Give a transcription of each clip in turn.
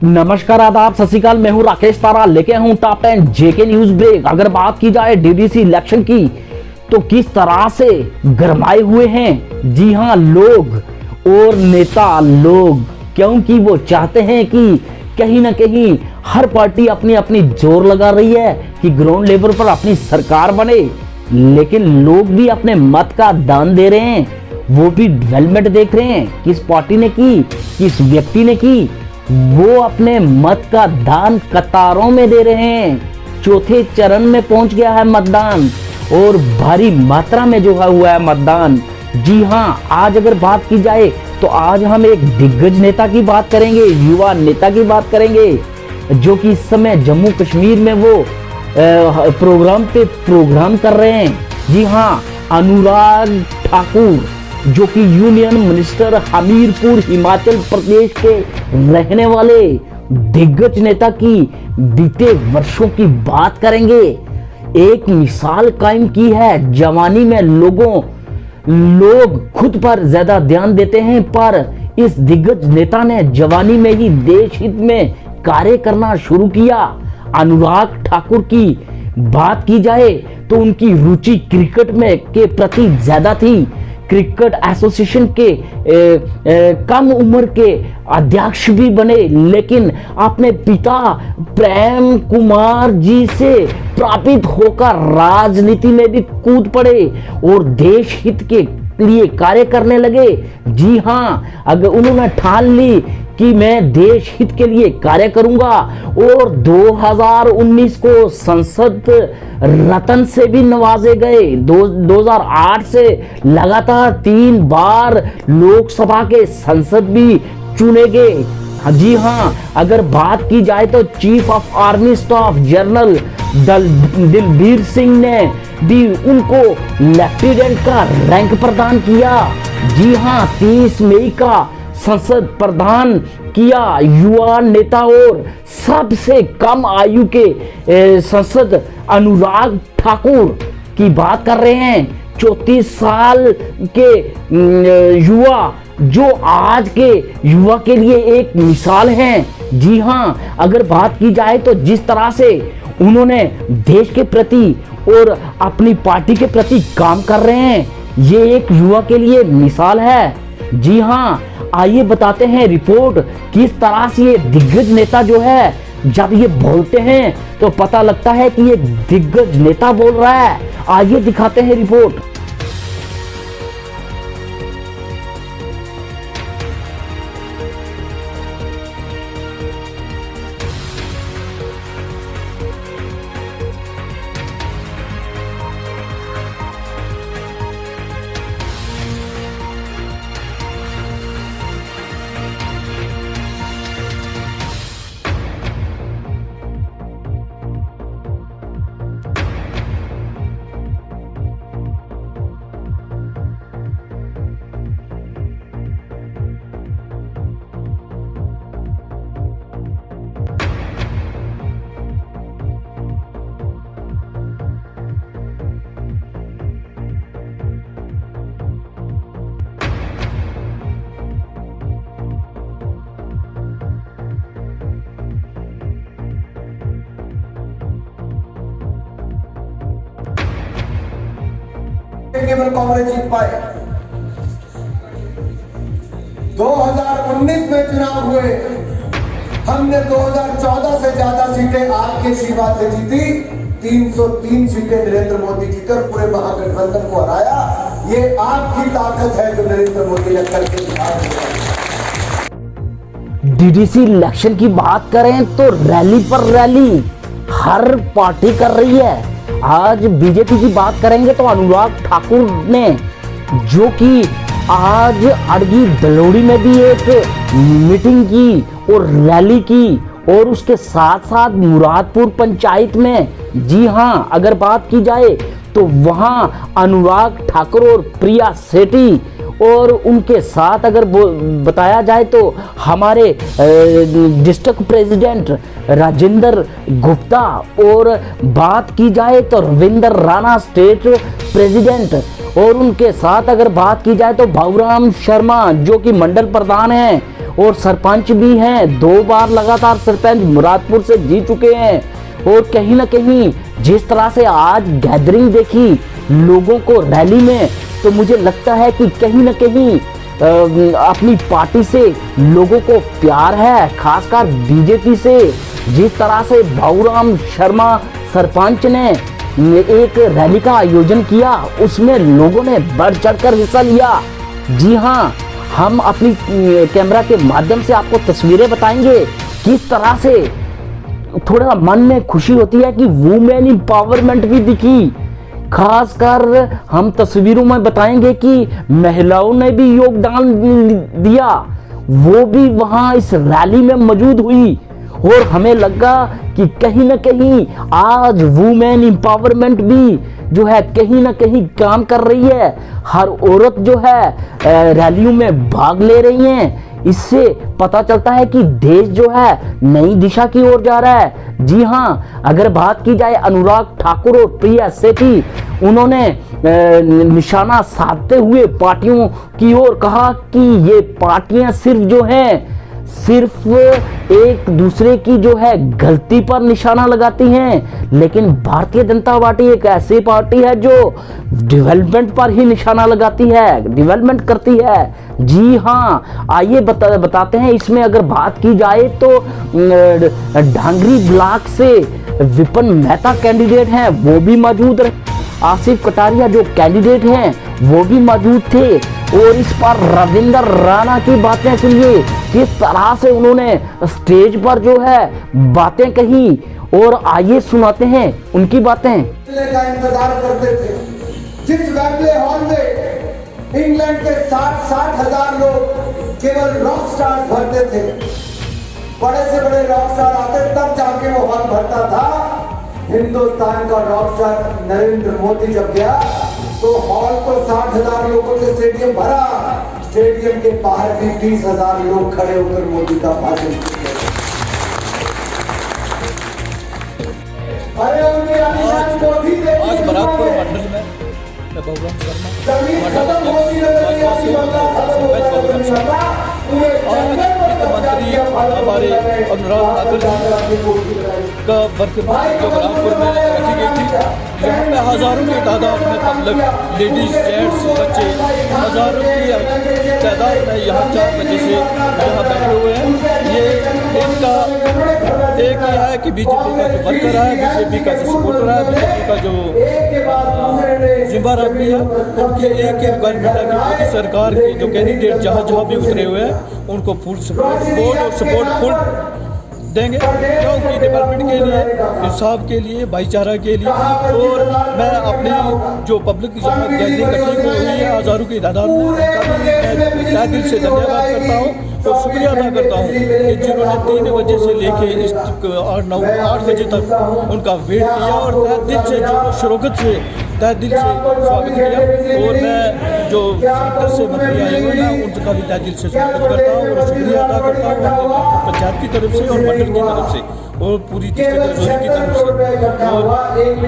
नमस्कार, आदाब, सत श्री अकाल। मैं हूं राकेश तारा, लेके हूं टॉप 10 जेके न्यूज ब्रेक। अगर बात की जाए डीडीसी इलेक्शन की तो किस तरह से गरमाए हुए हैं, जी हां, लोग और नेता लोग, क्योंकि वो चाहते हैं कि कहीं ना कहीं हर पार्टी अपनी अपनी जोर लगा रही है कि ग्राउंड लेवल पर अपनी सरकार बने, लेकिन लोग भी अपने मत का दान दे रहे हैं। वो भी डेवलपमेंट देख रहे हैं, किस पार्टी ने की, किस व्यक्ति ने की, वो अपने मत का दान कतारों में दे रहे हैं। चौथे चरण में पहुंच गया है मतदान और भारी मात्रा में जो हुआ है मतदान। जी हां, आज अगर बात की जाए तो आज हम एक दिग्गज नेता की बात करेंगे, युवा नेता की बात करेंगे, जो कि इस समय जम्मू कश्मीर में वो प्रोग्राम पे प्रोग्राम कर रहे हैं। जी हां, अनुराग ठाकुर, जो कि यूनियन मिनिस्टर हमीरपुर हिमाचल प्रदेश के रहने वाले दिग्गज नेता की बीते वर्षों की बात करेंगे। एक मिसाल कायम की है जवानी में। लोग खुद पर ज्यादा ध्यान देते हैं, पर इस दिग्गज नेता ने जवानी में ही देश हित में कार्य करना शुरू किया। अनुराग ठाकुर की बात की जाए तो उनकी रुचि क्रिकेट में के प्रति ज्यादा थी। क्रिकेट एसोसिएशन के कम उम्र के अध्यक्ष भी बने, लेकिन अपने पिता प्रेम कुमार जी से प्रापित होकर राजनीति में भी कूद पड़े और देश हित के लिए कार्य करने लगे। जी हां, अगर उन्होंने ठान ली कि मैं देश हित के लिए कार्य करूंगा और 2019 को संसद रत्न से भी नवाजे गए। 2008 से लगातार 3 बार लोकसभा के सांसद भी चुने गए। जी हां, अगर बात की जाए तो chief of army staff general Dilbir Singh ने भी उनको लेफ्टिनेंट का रैंक प्रदान किया। जी हां, 30 मई का संसद प्रदान किया। युवा नेता और सबसे कम आयु के संसद अनुराग ठाकुर की बात कर रहे हैं। 34 साल के युवा, जो आज के युवा के लिए एक मिसाल हैं। जी हां, अगर बात की जाए तो जिस तरह से उन्होंने देश के प्रति और अपनी पार्टी के प्रति काम कर रहे हैं, ये एक युवा के लिए मिसाल है। जी हां, आइए बताते हैं रिपोर्ट किस तरह से ये दिग्गज नेता जो है, जब ये बोलते हैं तो पता लगता है कि ये दिग्गज नेता बोल रहा है। आइए दिखाते हैं रिपोर्ट। केवल कांग्रेस जीत पाए। 2019 में चुनाव हुए, हमने 2014 से ज्यादा सीटें आपके आशीर्वाद से जीती। 303 सीटें नरेंद्र मोदी जीतकर पूरे महागठबंधन को हराया। ये आपकी ताकत है जो नरेंद्र मोदी ने करके दिखाया। डीडीसी इलेक्शन की बात करें तो रैली पर रैली हर पार्टी कर रही है। आज बीजेपी की बात करेंगे तो अनुराग ठाकुर ने, जो कि आज अड़गी दलोड़ी में भी एक मीटिंग की और रैली की, और उसके साथ साथ मुरादपुर पंचायत में, जी हां, अगर बात की जाए तो वहां अनुराग ठाकुर और प्रिया सेठी और उनके साथ अगर बताया जाए तो हमारे डिस्ट्रिक्ट प्रेसिडेंट राजेंद्र गुप्ता, और बात की जाए तो रविंदर राणा स्टेट प्रेसिडेंट, और उनके साथ अगर बात की जाए तो भाऊराम शर्मा जो कि मंडल प्रधान हैं और सरपंच भी हैं, 2 बार लगातार सरपंच मुरादपुर से जीत चुके हैं। और कहीं ना कहीं जिस तरह से आज गैदरिंग देखी लोगों को रैली में, तो मुझे लगता है कि कहीं ना कहीं अपनी पार्टी से लोगों को प्यार है, खासकर बीजेपी से। जिस तरह से भाऊराम शर्मा सरपंच ने एक रैली का आयोजन किया, उसमें लोगों ने बढ़ चढ़कर हिस्सा लिया। जी हाँ, हम अपनी कैमरा के माध्यम से आपको तस्वीरें बताएंगे किस तरह से थोड़ा मन में खुशी होती है कि वुमेन एम्पावरमेंट भी दिखी। खासकर हम तस्वीरों में बताएंगे कि महिलाओं ने भी योगदान दिया, वो भी वहां इस रैली में मौजूद हुई, और हमें लगा कि कहीं ना कहीं आज वुमेन एम्पावरमेंट भी जो है कहीं ना कहीं काम कर रही है। हर औरत जो है रैलियों में भाग ले रही हैं। इससे पता चलता है कि देश जो है नई दिशा की ओर जा रहा है। जी हाँ, अगर बात की जाए अनुराग ठाकुर और प्रिया सेठी, उन्होंने निशाना साधते हुए पार्टियों की ओर कहा कि ये पार्टियां सिर्फ जो हैं सिर्फ एक दूसरे की जो है गलती पर निशाना लगाती हैं, लेकिन भारतीय जनता पार्टी एक ऐसी पार्टी है जो डेवलपमेंट पर ही निशाना लगाती है, डेवलपमेंट करती है। जी हाँ, आइए बताते हैं। इसमें अगर बात की जाए तो ढांगरी ब्लॉक से विपिन मेहता कैंडिडेट हैं, वो भी मौजूद रहे। आसिफ कटारिया जो कैंडिडेट हैं वो भी मौजूद थे, और इस पर रविंदर राणा की बातें सुनिए किस तरह से उन्होंने स्टेज पर जो है बातें कही, और आइए सुनाते हैं उनकी बातें। का इंतजार करते थे, जिस वेम्बले हॉल में इंग्लैंड के 60 हजार लोग केवल रॉक स्टार भरते थे, बड़े से बड़े रॉक स्टार आते तब जाके वो हॉल भरता था। हिंदुस्तान का रॉक स्टार नरेंद्र मोदी जब गया तो हॉल तो 60 हजार लोगों से स्टेडियम भरा, स्टेडियम के बाहर भी 30 हजार लोग खड़े होकर मोदी का भाषण सुनते। अरे उनकी आलिशान कोठी देखी, आज बराकपुर मंडल में भाऊराम शर्मा जमीन खत्म होती रही, बंगला खत्म होता रही, मंत्री हमारे अनुराग ठाकुर का वर्तमान जो बराकपुर में रखी गई थी, यहाँ पे हजारों की तादाद में पब्लिक, लेडीज, जेंट्स, बच्चे, हजारों की तादाद में यहाँ 4 बजे से यहाँ बैठे हुए हैं। ये इनका एक ही है कि बीजेपी का जो वर्कर है, बीजेपी का जो सपोर्टर है, बीजेपी का जो जिम्मेदार आदमी है, उनकी एक ही रिक्वायरमेंट है कि मोदी सरकार के जो कैंडिडेट जहाँ जहाँ भी उतरे हुए हैं उनको फुल सपोर्ट और सपोर्ट फुल देंगे, क्योंकि डेवलपमेंट के लिए, इंसाफ के लिए, भाईचारा के लिए। और मैं अपनी जो पब्लिक जहाँ गैदरिंग इकट्ठी हुई है हज़ारों की तादाद में, उनका भी मैं दिल से धन्यवाद करता हूँ और शुक्रिया अदा करता हूँ कि जिन्होंने 3 बजे से लेके इस 8 बजे तक उनका वेट किया और तहे दिल से जो शिरकत से तहे दिल से स्वागत किया। और मैं जो सेंटर से मंत्री आए हुए हैं उनका भी तहे दिल से स्वागत करता हूँ और शुक्रिया अदा करता हूँ अपने पंचायत की तरफ से और मंडल की तरफ से और पूरी डिस्ट्रिक्ट रजौरी की तरफ से। और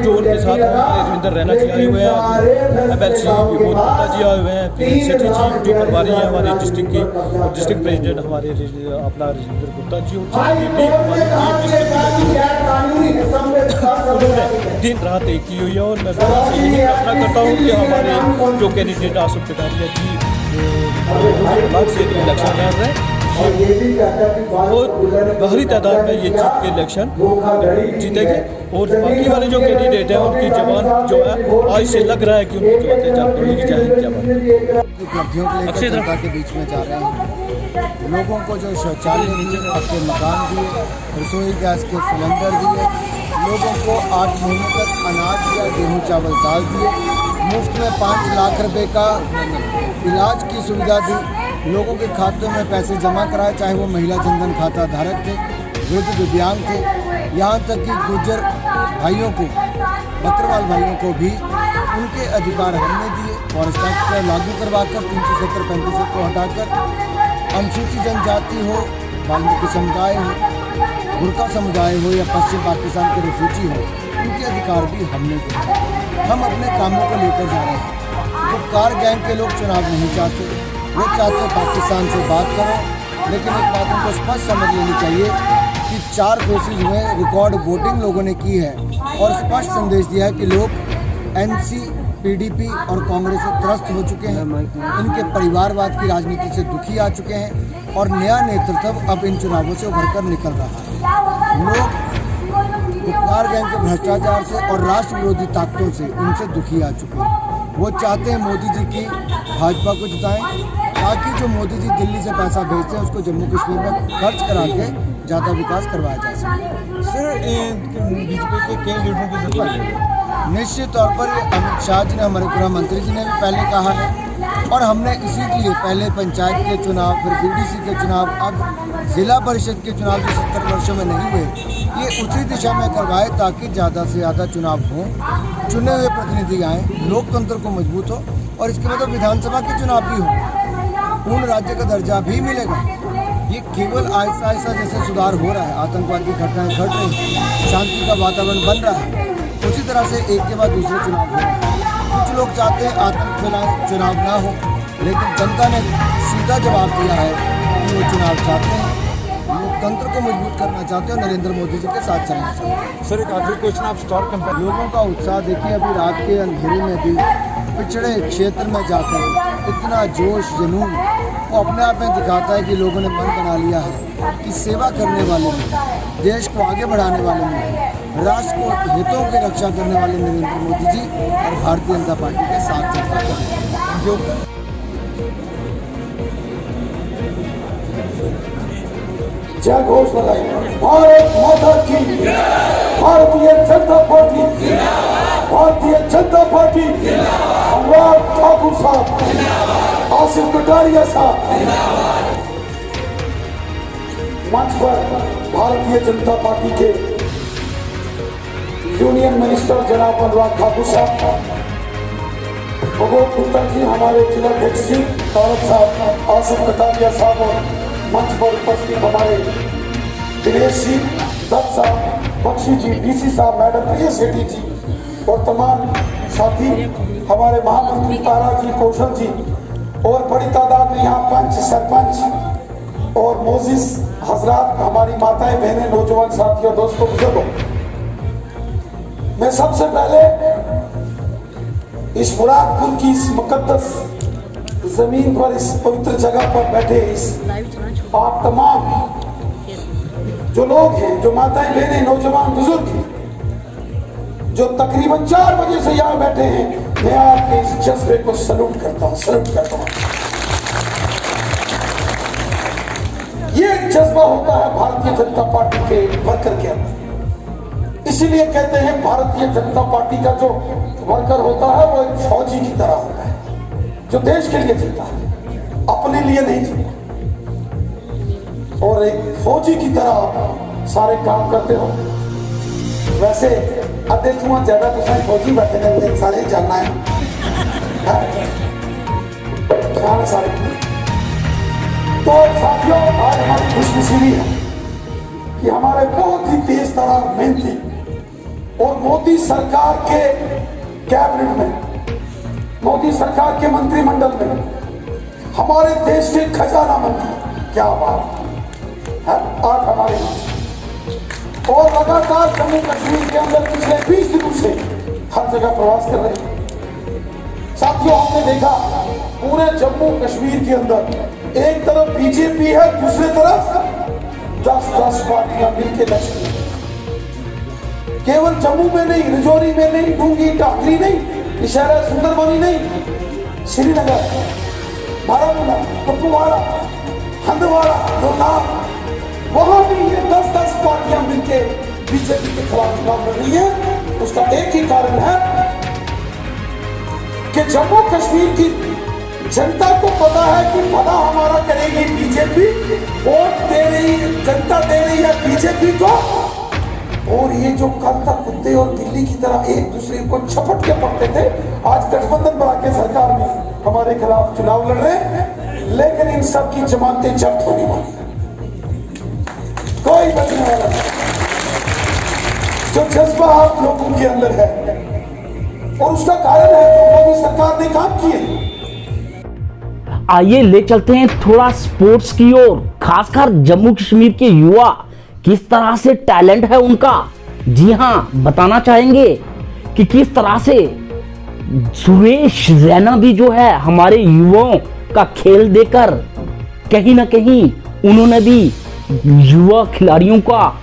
जो उनके साथ हमारे रविंदर राणा जी आए हुए हैं, MLC विभूत गुप्ता जी आए हुए हैं, प्रिया सेठी जी जो प्रभारी हैं हमारे डिस्ट्रिक्ट की, और डिस्ट्रिक्ट प्रेसिडेंट हमारे अपना राजेंद्र गुप्ता जी, उन्होंने दिन रात एक की हुई है। और मैं यही प्रार्थना करता हूँ कि हमारे जो कैंडिडेट आसिफ कटारिया जी ब्लॉक से इलेक्शन लड़ रहे हैं और बाहरी तादाद में ये जीत के इलेक्शन जीतेंगे। और बाकी वाले जो कैंडिडेट हैं उनकी जवान जो है आज से लग रहा है कि उनकी जवान जा पड़ेगी, जवान उपलब्धियों को लेकर जनता के बीच में जा रहे हैं। लोगों को जो शौचालय दिए, अपने मकान दिए, रसोई गैस के सिलेंडर दिए, लोगों को 8 महीने तक अनाज दिया, गेहूँ चावल दाल दिए, मुफ्त में 5 लाख रुपए का इलाज की सुविधा दी, लोगों के खाते में पैसे जमा कराए, चाहे वो महिला जनधन खाता धारक थे, वृद्ध दिव्यांग थे, यहाँ तक कि गुर्जर भाइयों को बकरवाल भाइयों को भी उनके अधिकार हमने दिए। फॉरेस्ट एक्ट को लागू करवाकर 370-35 को हटाकर अनुसूचित जनजाति हो, वाल्मीकि समुदाय हो, गुरखा समुदाय हो या पश्चिम पाकिस्तान के रिफ्यूजी हो, उनके अधिकार भी हमने दिए। हम अपने कामों को लेकर जा रहे हैं। तो कार गैंग के लोग चुनाव नहीं चाहते, वो चाहते पाकिस्तान से बात करो, लेकिन एक बात उनको स्पष्ट समझ लेनी चाहिए कि 4 फेसेज में रिकॉर्ड वोटिंग लोगों ने की है और स्पष्ट संदेश दिया है कि लोग NC, PDP और कांग्रेस से त्रस्त हो चुके हैं, इनके परिवारवाद की राजनीति से दुखी आ चुके हैं और नया नेतृत्व अब इन चुनावों से उभर कर निकल रहा है। लोग कार गैंग के भ्रष्टाचार से और राष्ट्र विरोधी ताकतों से इनसे दुखी आ चुके हैं। वो चाहते हैं मोदी जी की भाजपा को जिताएं ताकि जो मोदी जी दिल्ली से पैसा भेजते हैं उसको जम्मू कश्मीर में खर्च करा के ज़्यादा विकास करवाया जा सके। सर बीजेपी के कई लीडरों की जरूरत है। निश्चित तौर पर अमित शाह जी ने, हमारे गृह मंत्री जी ने भी पहले कहा है और हमने इसीलिए पहले पंचायत के चुनाव, फिर BDC के चुनाव, अब जिला परिषद के चुनाव जो 70 वर्षों में नहीं हुए, ये उसी दिशा में करवाए ताकि ज़्यादा से ज़्यादा चुनाव हों, चुने हुए प्रतिनिधि आएँ, लोकतंत्र को मजबूत हो और इसके बाद विधानसभा के चुनाव भी हो, पूर्ण राज्य का दर्जा भी मिलेगा। ये केवल आहिस्ता आहिस्ता जैसे सुधार हो रहा है, आतंकवाद की घटनाएं घट रही हैं, शांति का वातावरण बन रहा है, उसी तरह से एक के बाद दूसरे चुनाव हो रहे हैं। कुछ लोग चाहते हैं आतंक फैलाएं, चुनाव ना हो, लेकिन जनता ने सीधा जवाब दिया है कि वो चुनाव चाहते हैं, लोकतंत्र को मजबूत करना चाहते हैं और नरेंद्र मोदी जी के साथ चलना चाहते हैं। सर एक आखिरी क्वेश्चन, आप स्टार कंपेयर लोगों का उत्साह देखिए, अभी रात के अंधेरे में भी पिछड़े क्षेत्र में जाकर इतना जोश जुनून वो अपने आप में दिखाता है कि लोगों ने मन बना लिया है कि सेवा करने वाले में, देश को आगे बढ़ाने वाले में, राष्ट्र को हितों की रक्षा करने वाले नरेंद्र मोदी जी और भारतीय जनता पार्टी के साथ चलता है। जो जय घोष लगाई, भारत माता की, भारतीय जनता पार्टी, भारतीय जनता पार्टी, अनुराग ठाकुर साहब, आसिफ कटारिया साहब, मंच पर भारतीय जनता पार्टी के यूनियन मिनिस्टर जनाब अनुराग ठाकुर साहब, भगवत गुप्ता जी, हमारे जिलाध्यक्ष जी तारक साहब, आसिफ कटारिया साहब और मंच पर उपस्थित हमारे दिनेश जी, दत्त साहब, बख्शी जी, DC साहब, मैडम प्रिय सेठी जी और तमाम साथी, हमारे महामंत्री तारा जी, कौशल जी और बड़ी तादाद में यहाँ पंच, सरपंच और मोजिस हजरात, हमारी माताएं, बहनें, नौजवान साथियों, दोस्तों, बुजुर्गों, मैं सबसे पहले इस मुरादपुर की इस मुकद्दस जमीन पर, इस पवित्र जगह पर बैठे इस आप तमाम जो लोग हैं, जो माताएं, बहनें, नौजवान, बुजुर्ग हैं, जो तकरीबन 4 बजे से यहाँ बैठे हैं, मैं आपके इस जज्बे को सैल्यूट करता हूँ, सैल्यूट करता हूँ। ये एक जज्बा होता है भारतीय जनता पार्टी के वर्कर के अंदर। इसीलिए कहते हैं भारतीय जनता पार्टी का जो वर्कर होता है वो एक फौजी की तरह होता है, जो देश के लिए जीता है, अपने लिए नहीं जीता, और एक फौजी की तरह सारे काम करते हो। वैसे अध्यक्ष ज्यादा तो सारे फौजी बैठे रहते, सारे जानना है सारे। तो साथियों, आज हमारी खुशनसीबी है कि हमारे बहुत ही तेज तरार मेहनती और मोदी सरकार के कैबिनेट में, मोदी सरकार के मंत्रिमंडल में हमारे देश के खजाना मंत्री, क्या बात है, आज हमारे और लगातार जम्मू कश्मीर के अंदर पिछले 20 दिनों से हर जगह प्रवास कर रहे हैं। साथियों, हमने देखा पूरे जम्मू कश्मीर के अंदर एक तरफ बीजेपी है, दूसरी तरफ 10-10 पार्टियां मिलकर लक्ष्मी, केवल जम्मू में नहीं, राजौरी में नहीं, डूंगी, टाकरी नहीं, इशारा सुंदरबनी नहीं, श्रीनगर, बारामूला, कुपवाड़ा, हंदवाड़ा, दोनार, वहां भी ये 10-10 पार्टियां मिलकर बीजेपी के खिलाफ चुनाव लड़ रही है। उसका एक ही कारण है कि जम्मू कश्मीर की जनता को पता है कि भला हमारा करेगी बीजेपी, वोट दे रही, जनता दे रही है बीजेपी को, और ये जो कल तक कुत्ते और बिल्ली की तरह एक दूसरे को छपट के पकते थे, आज गठबंधन बना के सरकार में हमारे खिलाफ चुनाव लड़ रहे हैं, लेकिन इन सब की जमानतें जब्त होने वाली, कोई बचने वाला नहीं। जो जज्बा आप लोगों के अंदर है और उसका कारण है जो मोदी सरकार ने काम किए। आइए ले चलते हैं थोड़ा स्पोर्ट्स की ओर, खासकर जम्मू कश्मीर के युवा किस तरह से टैलेंट है उनका। जी हां, बताना चाहेंगे कि किस तरह से सुरेश रैना भी जो है हमारे युवाओं का खेल देकर कहीं ना कहीं उन्होंने भी युवा खिलाड़ियों का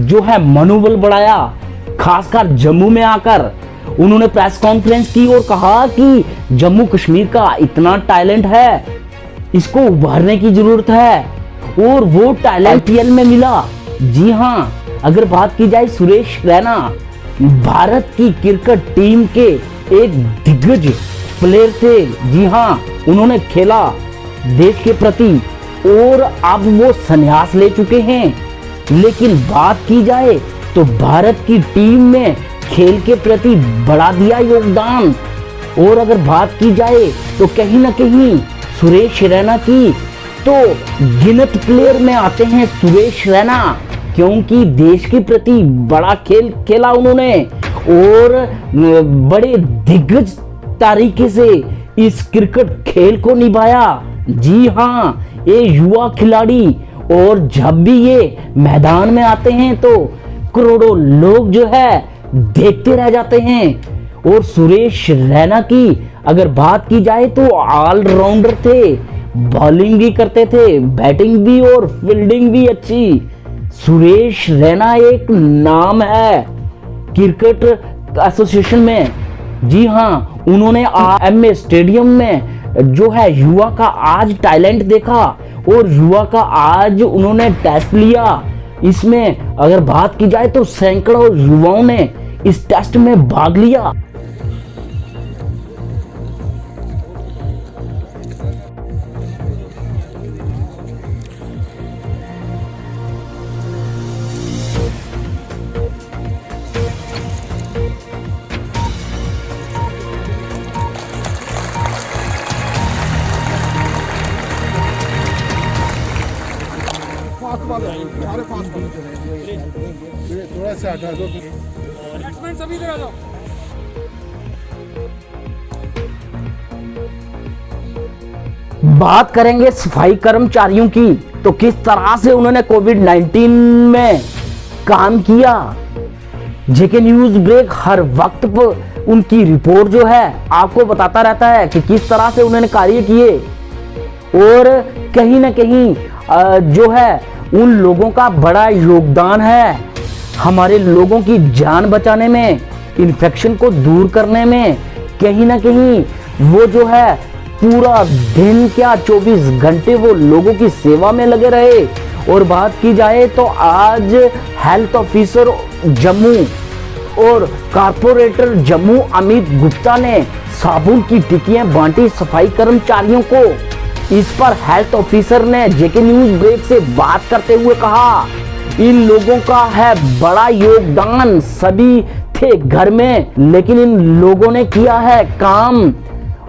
जो है मनोबल बढ़ाया। खासकर जम्मू में आकर उन्होंने प्रेस कॉन्फ्रेंस की और कहा कि जम्मू कश्मीर का इतना टैलेंट है, इसको उभारने की जरूरत है, और वो टैलेंट IPL में मिला। जी हां, अगर बात की जाए सुरेश रैना भारत की क्रिकेट टीम के एक दिग्गज प्लेयर थे। जी हां, उन्होंने खेला देश के प्रति और अब वो संन्यास ले चुके हैं। लेकिन बात की जाए तो भारत की टीम में खेल के प्रति बढ़ा दिया योगदान। और अगर बात की जाए तो कहीं ना कहीं सुरेश रैना की तो गिनत प्लेयर में आते हैं सुरेश रैना, क्योंकि देश के प्रति बड़ा खेल खेला उन्होंने और बड़े दिग्गज तरीके से इस क्रिकेट खेल को निभाया। जी हां, ये युवा खिलाड़ी, और जब भी ये मैदान में आते हैं तो करोड़ों लोग जो है देखते रह जाते हैं। और सुरेश रैना की अगर बात की जाए तो ऑलराउंडर थे, बॉलिंग भी करते थे, बैटिंग भी और फील्डिंग भी अच्छी। सुरेश रैना एक नाम है क्रिकेट एसोसिएशन में। जी हां, उन्होंने एमए स्टेडियम में जो है युवा का आज टैलेंट देखा और युवा का आज उन्होंने टेस्ट लिया। इसमें अगर बात की जाए तो सैकड़ों युवाओं ने इस टेस्ट में भाग लिया। थोड़ा सा हटा दो। बात करेंगे सफाई कर्मचारियों की, तो किस तरह से उन्होंने कोविड-19 में काम किया। जेके न्यूज ब्रेक हर वक्त पर उनकी रिपोर्ट जो है आपको बताता रहता है कि किस तरह से उन्होंने कार्य किए, और कहीं ना कहीं जो है उन लोगों का बड़ा योगदान है हमारे लोगों की जान बचाने में, इन्फेक्शन को दूर करने में। कहीं ना कहीं वो जो है पूरा दिन क्या 24 घंटे वो लोगों की सेवा में लगे रहे। और बात की जाए तो आज हेल्थ ऑफिसर जम्मू और कारपोरेटर जम्मू अमित गुप्ता ने साबुन की टिक्कियां बांटी सफाई कर्मचारियों को। इस पर हेल्थ ऑफिसर ने जेके न्यूज ब्रेक से बात करते हुए कहा, इन लोगों का है बड़ा योगदान, सभी थे घर में लेकिन इन लोगों ने किया है काम,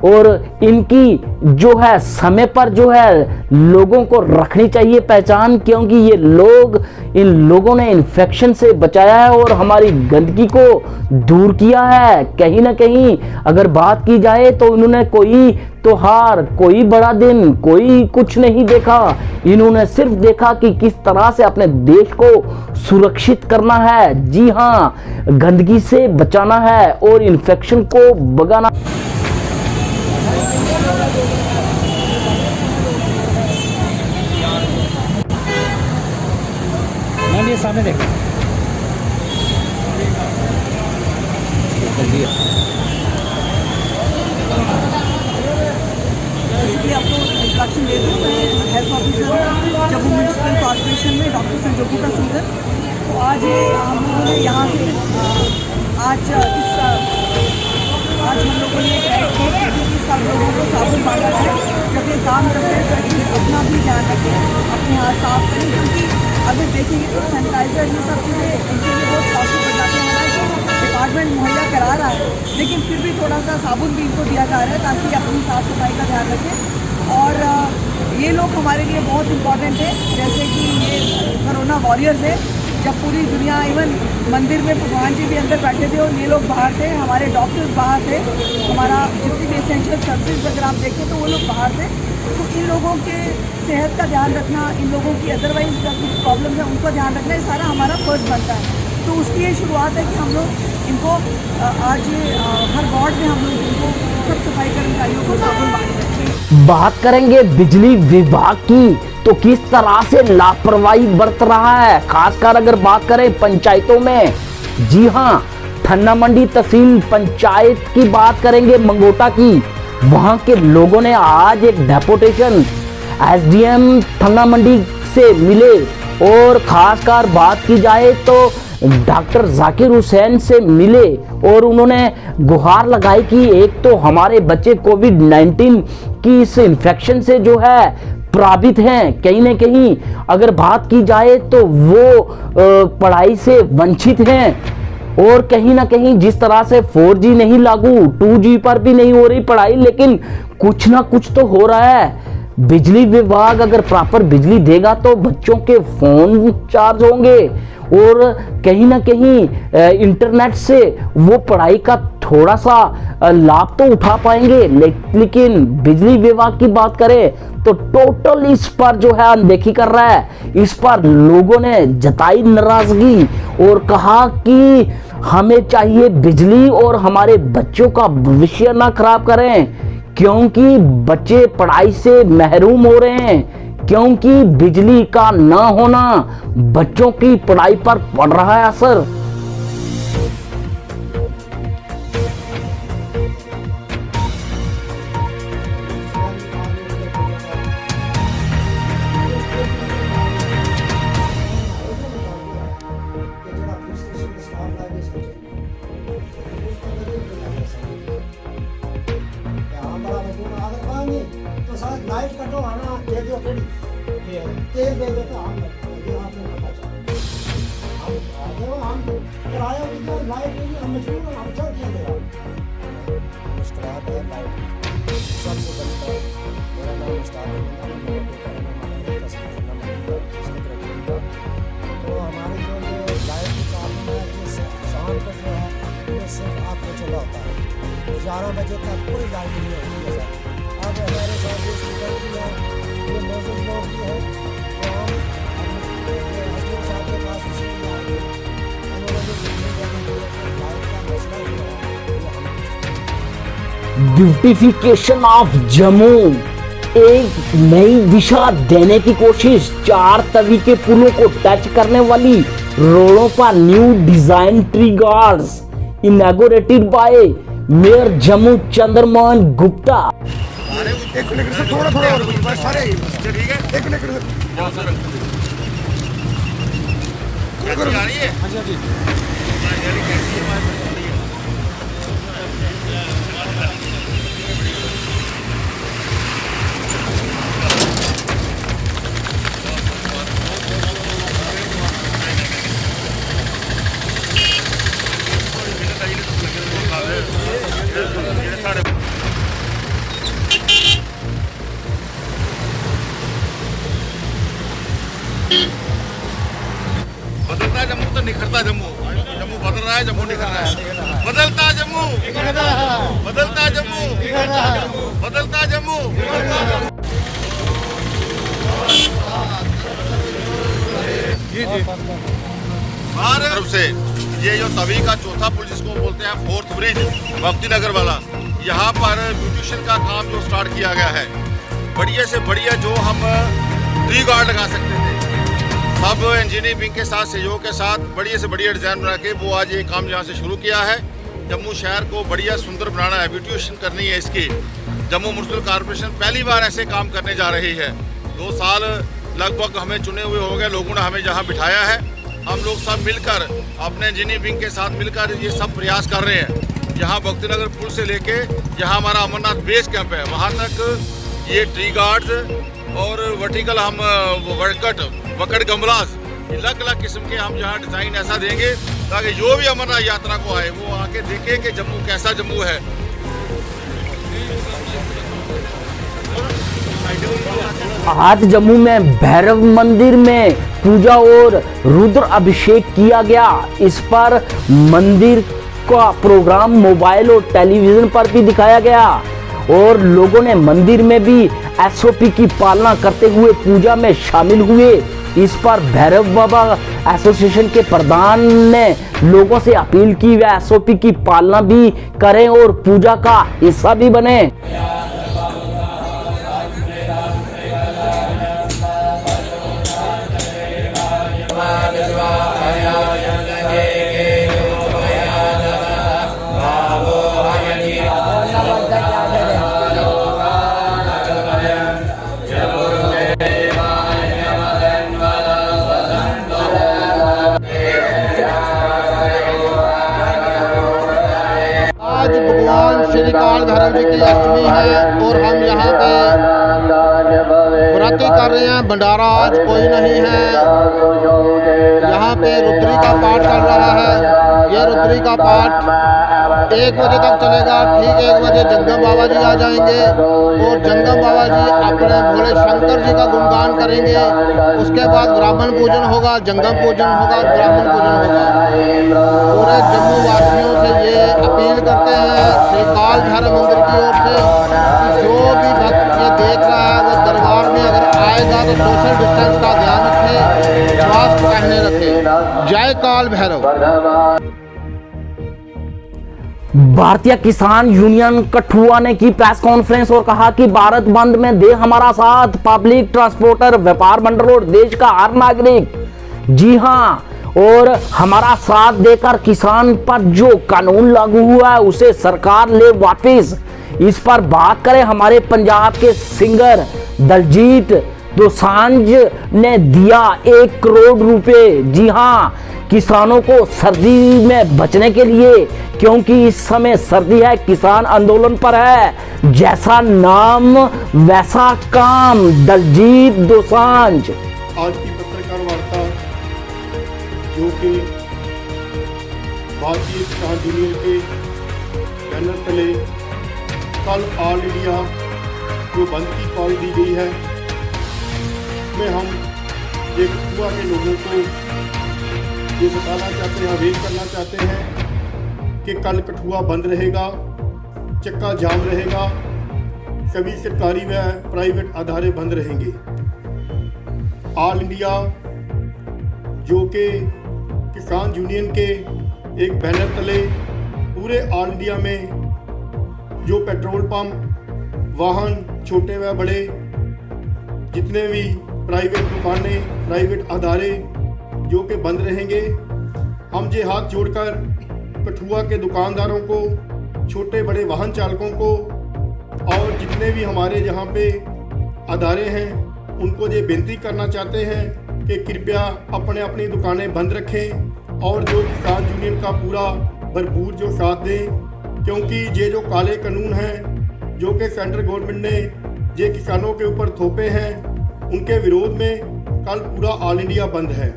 और इनकी जो है समय पर जो है लोगों को रखनी चाहिए पहचान, क्योंकि ये लोग, इन लोगों ने इन्फेक्शन से बचाया है और हमारी गंदगी को दूर किया है। कहीं ना कहीं अगर बात की जाए तो इन्होंने कोई त्योहार, कोई बड़ा दिन, कोई कुछ नहीं देखा। इन्होंने सिर्फ देखा कि किस तरह से अपने देश को सुरक्षित करना है। जी हाँ, गंदगी से बचाना है और इन्फेक्शन को भगाना। ये सामने देख बेसिकली आपको इंस्ट्रक्शन दे दूँ, मैं health officer Jammu municipal corporation में डॉक्टर संजोगी का सुंदर। तो आज हम लोगों ने यहाँ से आज हम लोगों ने सब लोगों को साबुन बांटा जाए। जब ये काम करते हैं तो ये अपना भी ध्यान रखें, अपने हाथ साफ करें, क्योंकि अगर देखेंगे तो सैनिटाइजर ये सब चीज़ें इनके लिए बहुत कॉस्टली पड़ जाती है। हालांकि डिपार्टमेंट मुहैया करा रहा है, लेकिन फिर भी थोड़ा सा साबुन भी इनको दिया जा रहा है ताकि अपनी साफ़ सफाई का ध्यान रखें। और ये लोग हमारे लिए बहुत इम्पॉर्टेंट है, जैसे कि ये कोरोना वॉरियर्स है। जब पूरी दुनिया, इवन मंदिर में भगवान जी भी अंदर बैठे थे और ये लोग बाहर थे, हमारे डॉक्टर्स बाहर थे, हमारा जितनी भी एसेंशियल सर्विसेज अगर आप देखें तो वो लोग बाहर थे। तो इन लोगों के सेहत का ध्यान रखना, इन लोगों की अदरवाइज कुछ प्रॉब्लम है उनका ध्यान रखना, ये सारा हमारा फर्ज बनता है। तो उसकी ये शुरुआत है कि हम लोग इनको आज ये हर वार्ड में हम लोग इनको सब सफाई कर्मचारियों को साबुन बांट रहे हैं। बात करेंगे बिजली विभाग की, तो किस तरह से लापरवाही बरत रहा है, खासकर अगर बात करें पंचायतों में। जी हां, ठन्ना मंडी तहसील पंचायत की बात करेंगे, मंगोटा की। वहां के लोगों ने आज एक डेपुटेशन एसडीएम ठन्ना मंडी से मिले और खासकर बात की जाए तो डॉक्टर जाकिर हुसैन से मिले और उन्होंने गुहार लगाई कि एक तो हमारे बच्चे कोविड-19 की इस इन्फेक्शन से जो है प्रभावित हैं, कहीं ना कहीं अगर बात की जाए तो वो पढ़ाई से वंचित हैं, और कहीं ना कहीं जिस तरह से 4G नहीं लागू, 2G पर भी नहीं हो रही पढ़ाई, लेकिन कुछ ना कुछ तो हो रहा है। बिजली विभाग अगर प्रॉपर बिजली देगा तो बच्चों के फोन चार्ज होंगे और कहीं ना कहीं इंटरनेट से वो पढ़ाई का थोड़ा सा लाभ तो उठा पाएंगे। लेकिन बिजली विभाग की बात करें तो टोटल इस पर जो है अनदेखी कर रहा है। इस पर लोगों ने जताई नाराजगी और कहा कि हमें चाहिए बिजली और हमारे बच्चों का भविष्य ना खराब करें, क्योंकि बच्चे पढ़ाई से महरूम हो रहे हैं, क्योंकि बिजली का ना होना बच्चों की पढ़ाई पर पड़ रहा है असर। लाइट कटो आना दे दो तेल दे दो तो हम ये आपने पता चला हम आगे हम किराया भी दो लाइट भी हम मजबूर हम चल दिया देगा मुस्कुराहट है लाइट सबसे बड़ा मेरा नाम मुस्ताक है, तो हमारे जो ये लाइट की प्रॉब्लम है ये शाम को जो है ये सिर्फ आपको चला होता है 11 बजे तक कोई लाइट नहीं होती है सर। अब हमारे साथ जो स्टूडेंट भी हैं, ये मौजूद लोग भी हैं, तो हम हस्बैंड साहब के पास इसलिए आए थे, उन्होंने जो बिजली देने के लिए लाइट का मसला जो है ब्यूटिफिकेशन ऑफ जम्मू, एक नई दिशा देने की कोशिश। 4 तवी के पुलों को टच करने वाली रोडों पर new design tree guards inaugurated bye mayor Jammu Chandramohan Gupta. एक मिनट से थोड़ा और सारे ठीक है, एक मिनट से आ रही है। हाँ जी बदलता जम्मू तो निखरता जम्मू, जम्मू बदल रहा है, जम्मू निखर रहा है, बदलता जम्मू, बदलता जम्मू, बदलता जम्मू। जी जी हमारे तरफ से ये जो तवी का चौथा पुल जिसको बोलते हैं 4th ब्रिज भक्ति नगर वाला, यहाँ पर ब्यूटिशियन का काम जो स्टार्ट किया गया है, बढ़िया से बढ़िया जो हम ट्री गार्ड लगा सकते थे, सब इंजीनियरिंग विंग के साथ सहयोग के साथ बढ़िया से बढ़िया डिज़ाइन बना के वो आज ये काम यहाँ से शुरू किया है। जम्मू शहर को बढ़िया सुंदर बनाना है, ब्यूटिशियन करनी है इसकी। जम्मू म्युनिसिपल कॉर्पोरेशन पहली बार ऐसे काम करने जा रही है। 2 साल लगभग हमें चुने हुए हो गए, लोगों ने हमें जहाँ बिठाया है, हम लोग सब मिलकर अपने इंजीनियरिंग विंग के साथ मिलकर ये सब प्रयास कर रहे हैं। यहाँ भक्तिनगर पुल से लेके जहाँ हमारा अमरनाथ बेस कैंप है वहाँ तक ये ट्री गार्ड्स और वर्टिकल हम वकड़ गमलास अलग अलग किस्म के हम यहाँ डिज़ाइन ऐसा देंगे ताकि जो भी अमरनाथ यात्रा को आए वो आके देखे कि जम्मू कैसा जम्मू है। आज जम्मू में भैरव मंदिर में पूजा और रुद्र अभिषेक किया गया। इस पर मंदिर का प्रोग्राम मोबाइल और टेलीविजन पर भी दिखाया गया और लोगों ने मंदिर में भी एसओपी की पालना करते हुए पूजा में शामिल हुए। इस पर भैरव बाबा एसोसिएशन के प्रधान ने लोगों से अपील की वे एसओपी की पालना भी करें और पूजा का हिस्सा भी बने। आज भगवान श्री काल भैरव जी की अष्टमी है और हम यहाँ पे व्रती कर रहे हैं। भंडारा आज कोई नहीं है। यहाँ पे रुद्री का पाठ चल रहा है। ये रुद्री का पाठ 1 बजे तक चलेगा। ठीक 1 बजे जंगम बाबा जी आ जाएंगे और जंगम बाबा जी अपने भोले शंकर जी का गुणगान करेंगे। उसके बाद ब्राह्मण पूजन होगा, जंगम पूजन होगा, ब्राह्मण पूजन होगा। पूरे जम्मू वासियों से ये अपील करते हैं श्री काल भैरव मंदिर की ओर से कि जो भी भक्त ये देख रहा है वो दरबार में अगर आएगा तो सोशल डिस्टेंस का ध्यान रखे, मास्क पहने रखे। जय काल भैरव। भारतीय किसान यूनियन कठुआ ने की प्रेस कॉन्फ्रेंस और कहा कि भारत बंद में दे हमारा साथ पब्लिक ट्रांसपोर्टर, व्यापार मंडल और देश का हर नागरिक। जी हां, और हमारा साथ देकर किसान पर जो कानून लागू हुआ है उसे सरकार ले वापस। इस पर बात करें हमारे पंजाब के सिंगर दलजीत दोसांझ ने दिया 1 करोड़ रुपए। जी हां, किसानों को सर्दी में बचने के लिए, क्योंकि इस समय सर्दी है, किसान आंदोलन पर है। जैसा नाम वैसा काम, दलजीत दोसांझ। आज की पत्रकार वार्ता जो कि भारतीय किसान यूनियन के बैनर तले कल ऑल इंडिया जो बंद की कॉल दी गई है, में हम ये कठुआ के लोगों को ये बताना चाहते हैं, अवेयर करना चाहते हैं कि कल कठुआ बंद रहेगा, चक्का जाम रहेगा, सभी सरकारी व प्राइवेट अदारे बंद रहेंगे। ऑल इंडिया जो कि किसान यूनियन के एक बैनर तले पूरे ऑल इंडिया में जो पेट्रोल पंप, वाहन, छोटे व बड़े, जितने भी प्राइवेट दुकानें, प्राइवेट अदारे जो कि बंद रहेंगे। हम ये हाथ जोड़कर कठुआ के दुकानदारों को, छोटे बड़े वाहन चालकों को और जितने भी हमारे यहाँ पे अदारे हैं उनको ये बेनती करना चाहते हैं कि कृपया अपने अपनी दुकानें बंद रखें और जो किसान यूनियन का पूरा भरपूर जो साथ दें, क्योंकि ये जो काले कानून हैं जो कि सेंट्रल गवर्नमेंट ने ये किसानों के ऊपर थोपे हैं, उनके विरोध में कल पूरा ऑल इंडिया बंद है।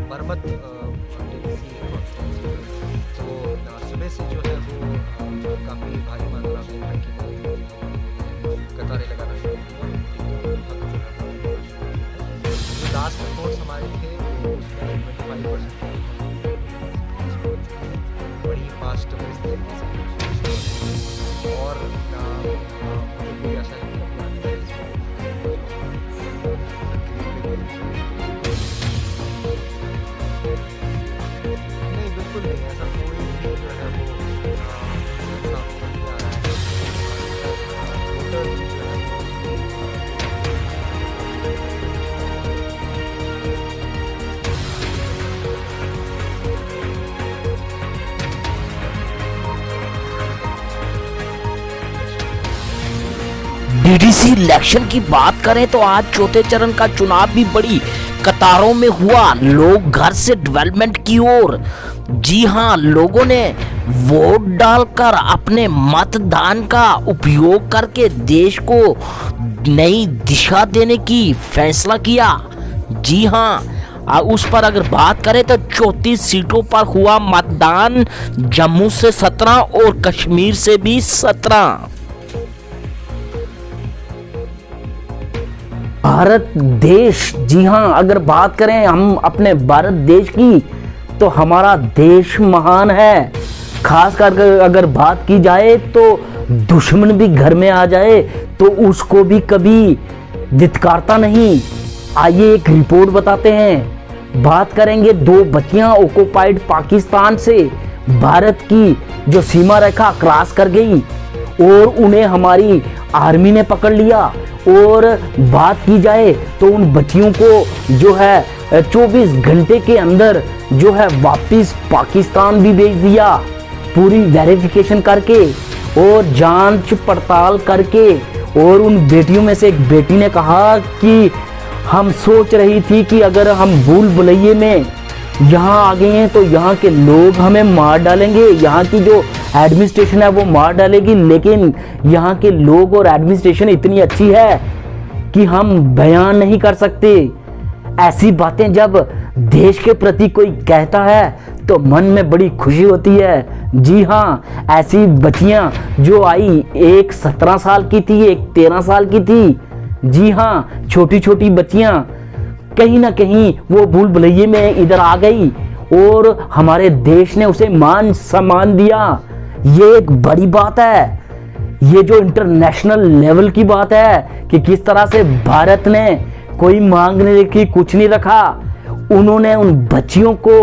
बरमत तो सुबह से जो है वो काफ़ी भारी मात्रा में कतारें लगाना शुरू जो लास्ट रिपोर्ट्स हमारे थे उसमें 25% बड़ी फास्ट और कोई ऐसा नहीं, बिल्कुल नहीं, ऐसा कोई भी जो है वो सामने नहीं आ रहा है। वोटर जो है डीडीसी इलेक्शन की बात करें तो आज चौथे चरण का चुनाव भी बड़ी कतारों में हुआ। लोग घर से डेवलपमेंट की ओर, जी हां, लोगों ने वोट डालकर अपने मतदान का उपयोग करके देश को नई दिशा देने की फैसला किया। जी हां, उस पर अगर बात करें तो 34 सीटों पर हुआ मतदान, जम्मू से 17 और कश्मीर से भी 17। भारत देश, जी हां, अगर बात करें हम अपने भारत देश की तो हमारा देश महान है। खास कर अगर बात की जाए तो दुश्मन भी घर में आ जाए तो उसको भी कभी धिक्कारता नहीं। आइए एक रिपोर्ट बताते हैं। बात करेंगे 2 बच्चियां ऑक्युपाइड पाकिस्तान से भारत की जो सीमा रेखा क्रॉस कर गई और उन्हें हमारी आर्मी ने पकड़ लिया। और बात की जाए तो उन बच्चियों को जो है 24 घंटे के अंदर जो है वापस पाकिस्तान भी भेज दिया, पूरी वेरिफिकेशन करके और जांच पड़ताल करके। और उन बेटियों में से एक बेटी ने कहा कि हम सोच रही थी कि अगर हम भूल भुलैये में यहाँ आ गए हैं तो यहाँ के लोग हमें मार डालेंगे, यहाँ की जो एडमिनिस्ट्रेशन है वो मार डालेगी, लेकिन यहाँ के लोग और एडमिनिस्ट्रेशन इतनी अच्छी है कि हम बयान नहीं कर सकते। ऐसी बातें जब देश के प्रति कोई कहता है तो मन में बड़ी खुशी होती है। जी हाँ, ऐसी बच्चियां जो आई, एक 17 साल की थी, एक 13 साल की थी। जी हाँ, छोटी छोटी बच्चियां कहीं ना कहीं वो भूल भुलैये में इधर आ गई और हमारे देश ने उसे मान सम्मान दिया। ये एक बड़ी बात है, ये जो इंटरनेशनल लेवल की बात है कि किस तरह से भारत ने कोई मांगने की कुछ नहीं रखा, उन्होंने उन बच्चियों को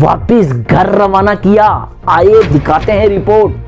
वापस घर रवाना किया। आइए दिखाते हैं रिपोर्ट।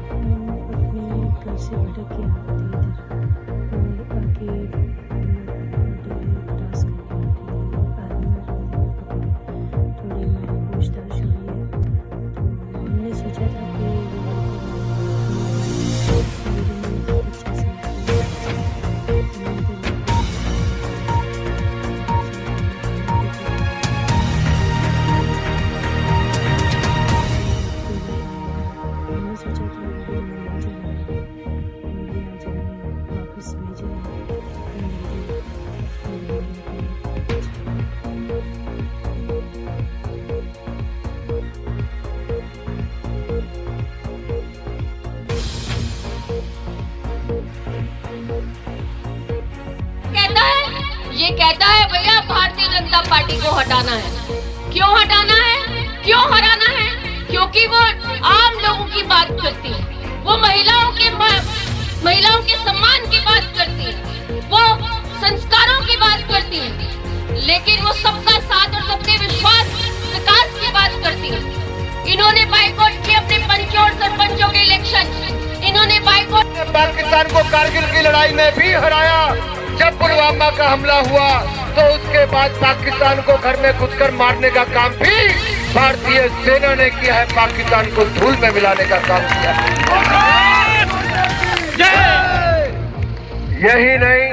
ये कहता है भैया भारतीय जनता पार्टी को हटाना है। क्यों हटाना है, क्यों हराना है? क्योंकि वो आम लोगों की बात करती है, वो महिलाओं के सम्मान की बात करती है, वो संस्कारों की बात करती है, लेकिन वो सबका साथ और सबके विश्वास विकास की बात करती है। इन्होंने बाइकआउट किए अपने पंचों और सरपंचों के इलेक्शन, इन्होंने बाइकआउट पाकिस्तान को कारगिल की लड़ाई में भी हराया। जब पुलवामा का हमला हुआ तो उसके बाद पाकिस्तान को घर में घुसकर मारने का काम भी भारतीय सेना ने किया है, पाकिस्तान को धूल में मिलाने का काम किया है। यही नहीं,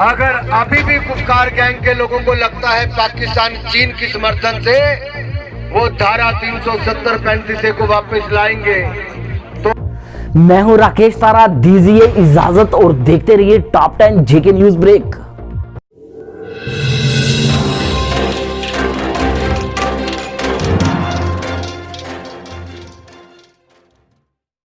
अगर अभी भी गुप्कार गैंग के लोगों को लगता है पाकिस्तान चीन की समर्थन से वो धारा 370-35 को वापस लाएंगे। मैं हूं राकेश तारा, दीजिए इजाजत और देखते रहिए टॉप 10 जेके न्यूज ब्रेक।